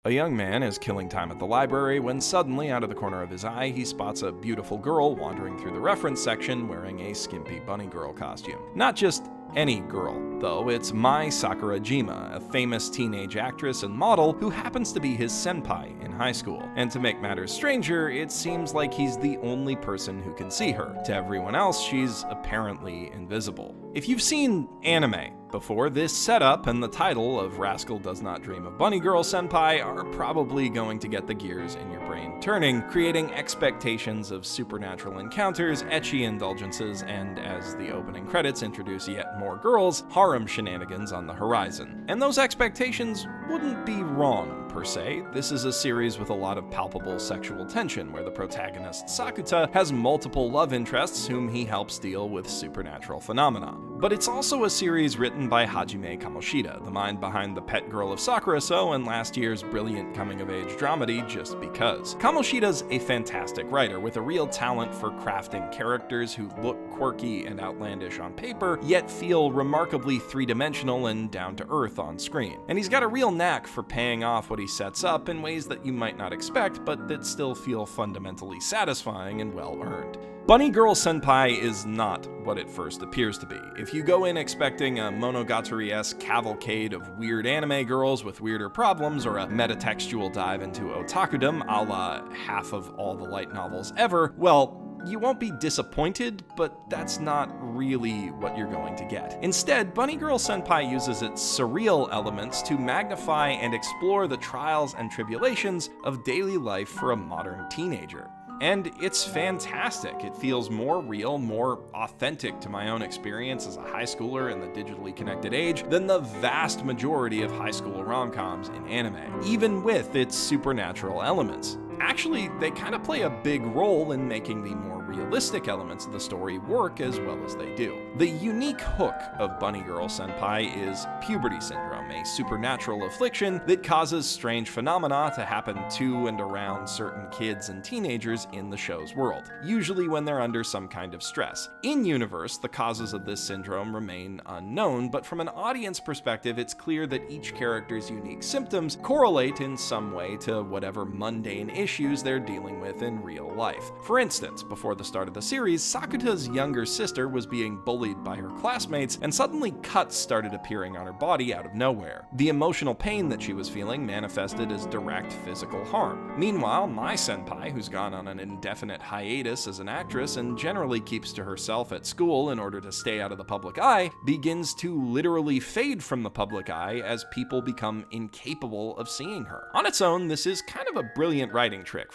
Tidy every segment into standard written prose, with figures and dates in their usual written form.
A young man is killing time at the library when suddenly, out of the corner of his eye, he spots a beautiful girl wandering through the reference section wearing a skimpy bunny girl costume. Not just any girl, though, it's Mai Sakurajima, a famous teenage actress and model who happens to be his senpai in high school. And to make matters stranger, it seems like he's the only person who can see her. To everyone else, she's apparently invisible. If you've seen anime before, this setup and the title of Rascal Does Not Dream of Bunny Girl Senpai are probably going to get the gears in your brain turning, creating expectations of supernatural encounters, ecchi indulgences, and, as the opening credits introduce yet more girls, harem shenanigans on the horizon. And those expectations wouldn't be wrong, per se. This is a series with a lot of palpable sexual tension, where the protagonist Sakuta has multiple love interests whom he helps deal with supernatural phenomena. But it's also a series written by Hajime Kamoshida, the mind behind The Pet Girl of Sakura-so and last year's brilliant coming-of-age dramedy Just Because. Kamoshida's a fantastic writer with a real talent for crafting characters who look quirky and outlandish on paper, yet feel remarkably three-dimensional and down-to-earth on screen. And he's got a real knack for paying off what he sets up in ways that you might not expect, but that still feel fundamentally satisfying and well-earned. Bunny Girl Senpai is not what it first appears to be. If you go in expecting a Monogatari-esque cavalcade of weird anime girls with weirder problems, or a metatextual dive into otakudom a la half of all the light novels ever, well, you won't be disappointed, but that's not really what you're going to get. Instead, Bunny Girl Senpai uses its surreal elements to magnify and explore the trials and tribulations of daily life for a modern teenager. And it's fantastic. It feels more real, more authentic to my own experience as a high schooler in the digitally connected age than the vast majority of high school rom-coms in anime, even with its supernatural elements. Actually, they kind of play a big role in making the more realistic elements of the story work as well as they do. The unique hook of Bunny Girl Senpai is puberty syndrome, a supernatural affliction that causes strange phenomena to happen to and around certain kids and teenagers in the show's world, usually when they're under some kind of stress. In-universe, the causes of this syndrome remain unknown, but from an audience perspective, it's clear that each character's unique symptoms correlate in some way to whatever mundane issues they're dealing with in real life. For instance, before the start of the series, Sakuta's younger sister was being bullied by her classmates, and suddenly cuts started appearing on her body out of nowhere. The emotional pain that she was feeling manifested as direct physical harm. Meanwhile, Mai Senpai, who's gone on an indefinite hiatus as an actress and generally keeps to herself at school in order to stay out of the public eye, begins to literally fade from the public eye as people become incapable of seeing her. On its own, this is kind of a brilliant writing trick.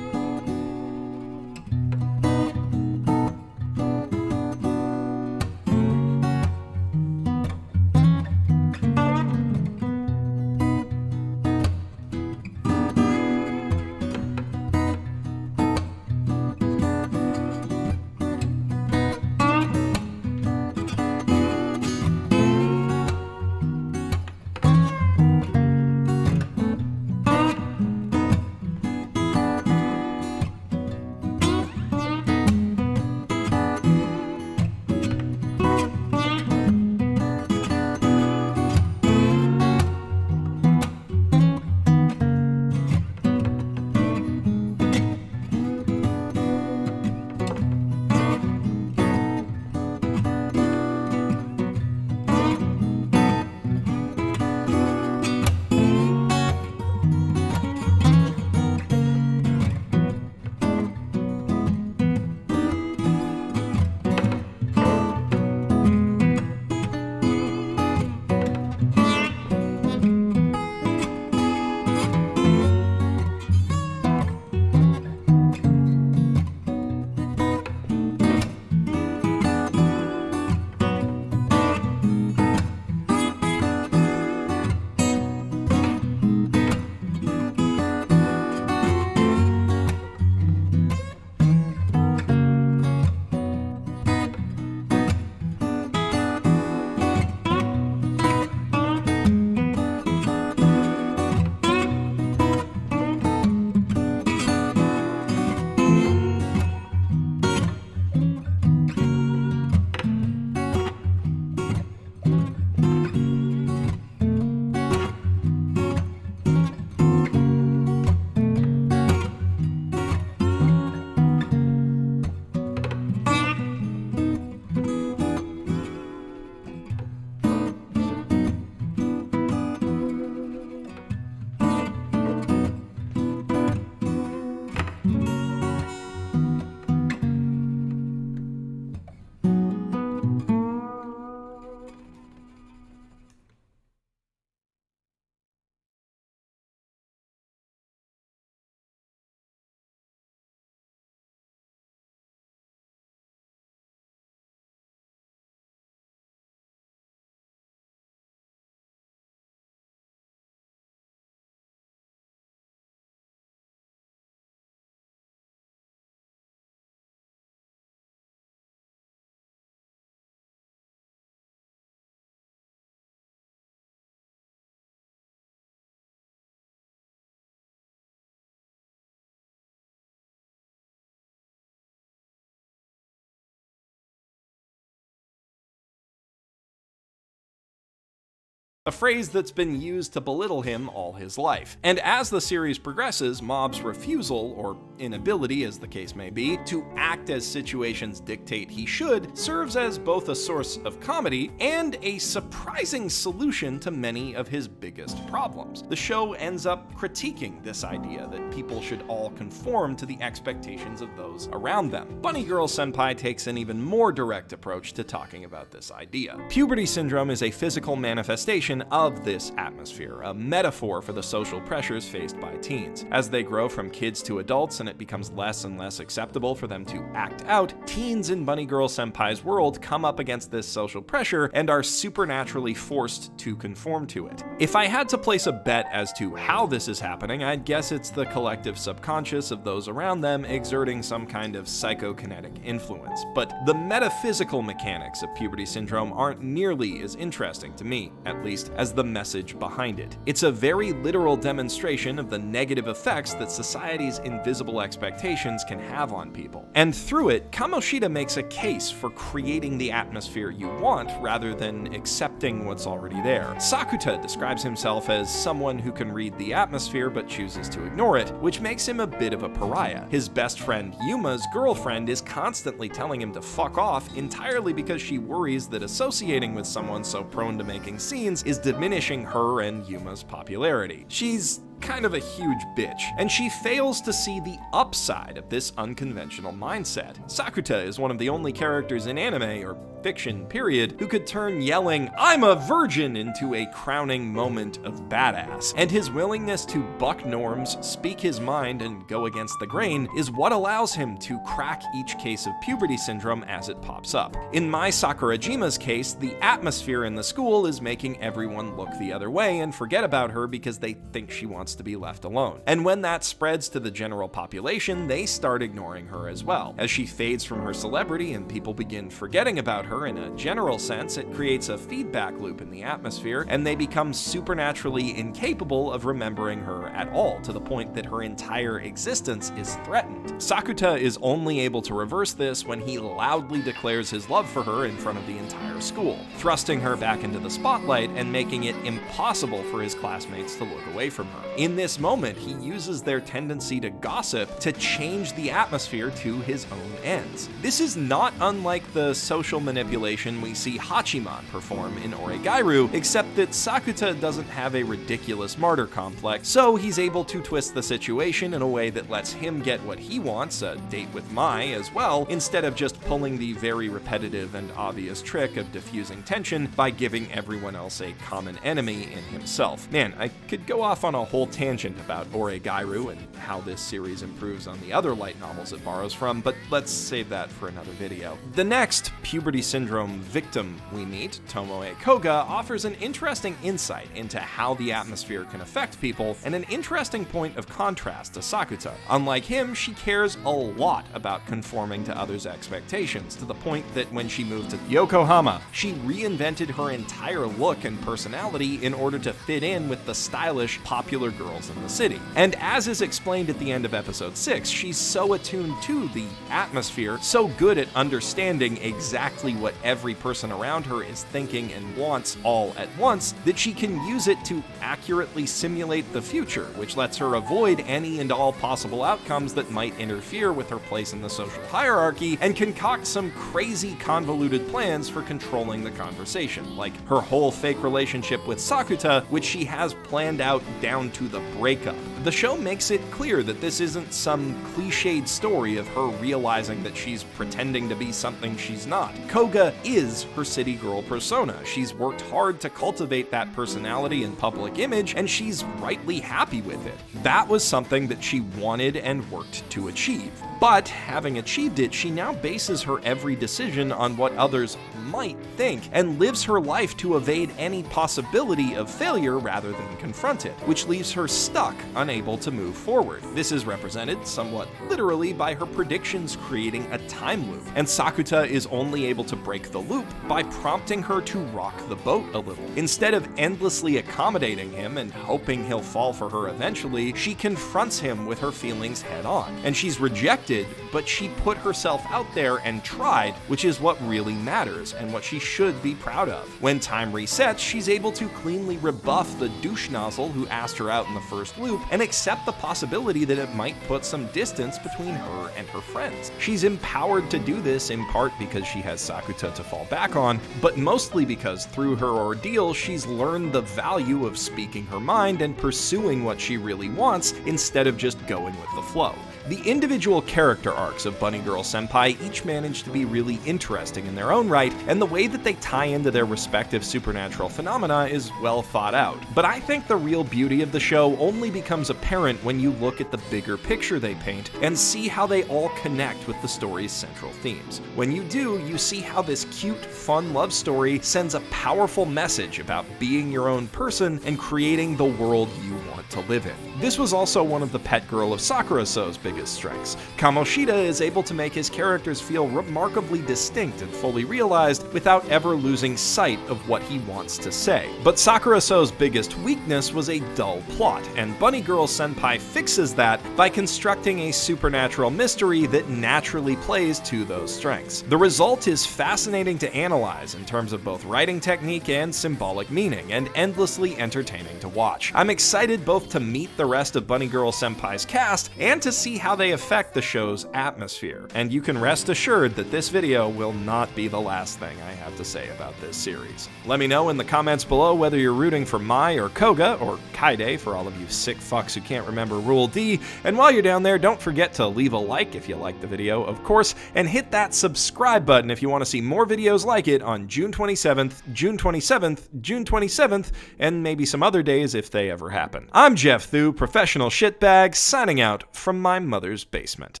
a phrase that's been used to belittle him all his life. And as the series progresses, Mob's refusal, or inability as the case may be, to act as situations dictate he should, serves as both a source of comedy and a surprising solution to many of his biggest problems. The show ends up critiquing this idea that people should all conform to the expectations of those around them. Bunny Girl Senpai takes an even more direct approach to talking about this idea. Puberty syndrome is a physical manifestation of this atmosphere, a metaphor for the social pressures faced by teens. As they grow from kids to adults and it becomes less and less acceptable for them to act out, teens in Bunny Girl Senpai's world come up against this social pressure and are supernaturally forced to conform to it. If I had to place a bet as to how this is happening, I'd guess it's the collective subconscious of those around them exerting some kind of psychokinetic influence. But the metaphysical mechanics of puberty syndrome aren't nearly as interesting to me, at least, as the message behind it. It's a very literal demonstration of the negative effects that society's invisible expectations can have on people. And through it, Kamoshida makes a case for creating the atmosphere you want rather than accepting what's already there. Sakuta describes himself as someone who can read the atmosphere but chooses to ignore it, which makes him a bit of a pariah. His best friend Yuma's girlfriend is constantly telling him to fuck off entirely because she worries that associating with someone so prone to making scenes is diminishing her and Yuma's popularity. She's kind of a huge bitch, and she fails to see the upside of this unconventional mindset. Sakuta is one of the only characters in anime, or fiction period, who could turn yelling, "I'm a virgin," into a crowning moment of badass, and his willingness to buck norms, speak his mind, and go against the grain is what allows him to crack each case of puberty syndrome as it pops up. In Mai Sakurajima's case, the atmosphere in the school is making everyone look the other way and forget about her because they think she wants to be left alone. And when that spreads to the general population, they start ignoring her as well. As she fades from her celebrity and people begin forgetting about her in a general sense, it creates a feedback loop in the atmosphere, and they become supernaturally incapable of remembering her at all, to the point that her entire existence is threatened. Sakuta is only able to reverse this when he loudly declares his love for her in front of the entire school, thrusting her back into the spotlight and making it impossible for his classmates to look away from her. In this moment, he uses their tendency to gossip to change the atmosphere to his own ends. This is not unlike the social manipulation we see Hachiman perform in Oregairu, except that Sakuta doesn't have a ridiculous martyr complex, so he's able to twist the situation in a way that lets him get what he wants, a date with Mai as well, instead of just pulling the very repetitive and obvious trick of diffusing tension by giving everyone else a common enemy in himself. Man, I could go off on a whole tangent about Oregairu and how this series improves on the other light novels it borrows from, but let's save that for another video. The next puberty syndrome victim we meet, Tomoe Koga, offers an interesting insight into how the atmosphere can affect people, and an interesting point of contrast to Sakuta. Unlike him, she cares a lot about conforming to others' expectations, to the point that when she moved to Yokohama, she reinvented her entire look and personality in order to fit in with the stylish, popular girls in the city. And as is explained at the end of episode 6, she's so attuned to the atmosphere, so good at understanding exactly what every person around her is thinking and wants all at once, that she can use it to accurately simulate the future, which lets her avoid any and all possible outcomes that might interfere with her place in the social hierarchy, and concoct some crazy convoluted plans for controlling the conversation, like her whole fake relationship with Sakuta, which she has planned out down to the breakup. The show makes it clear that this isn't some cliched story of her realizing that she's pretending to be something she's not. Koga is her city girl persona. She's worked hard to cultivate that personality and public image, and she's rightly happy with it. That was something that she wanted and worked to achieve. But having achieved it, she now bases her every decision on what others might think, and lives her life to evade any possibility of failure rather than confront it, which leaves her stuck, unable unable to move forward. This is represented, somewhat literally, by her predictions creating a time loop, and Sakuta is only able to break the loop by prompting her to rock the boat a little. Instead of endlessly accommodating him and hoping he'll fall for her eventually, she confronts him with her feelings head on. And she's rejected, but she put herself out there and tried, which is what really matters and what she should be proud of. When time resets, she's able to cleanly rebuff the douche nozzle who asked her out in the first loop and accept the possibility that it might put some distance between her and her friends. She's empowered to do this in part because she has Sakuta to fall back on, but mostly because through her ordeal, she's learned the value of speaking her mind and pursuing what she really wants instead of just going with the flow. The individual character arcs of Bunny Girl Senpai each manage to be really interesting in their own right, and the way that they tie into their respective supernatural phenomena is well thought out. But I think the real beauty of the show only becomes apparent when you look at the bigger picture they paint and see how they all connect with the story's central themes. When you do, you see how this cute, fun love story sends a powerful message about being your own person and creating the world you want to live in. This was also one of the pet girl of Sakura So's biggest strengths. Kamoshida is able to make his characters feel remarkably distinct and fully realized without ever losing sight of what he wants to say. But Sakura So's biggest weakness was a dull plot, and Bunny Girl Senpai fixes that by constructing a supernatural mystery that naturally plays to those strengths. The result is fascinating to analyze in terms of both writing technique and symbolic meaning, and endlessly entertaining to watch. I'm excited both to meet the rest of Bunny Girl Senpai's cast and to see how they affect the show's atmosphere. And you can rest assured that this video will not be the last thing I have to say about this series. Let me know in the comments below whether you're rooting for Mai or Koga, or Kaide for all of you sick fucks who can't remember Rule D. And while you're down there, don't forget to leave a like if you liked the video, of course, and hit that subscribe button if you want to see more videos like it on June 27th, June 27th, June 27th, and maybe some other days if they ever happen. I'm Jeff Thu, professional shitbag, signing out from my mother's basement.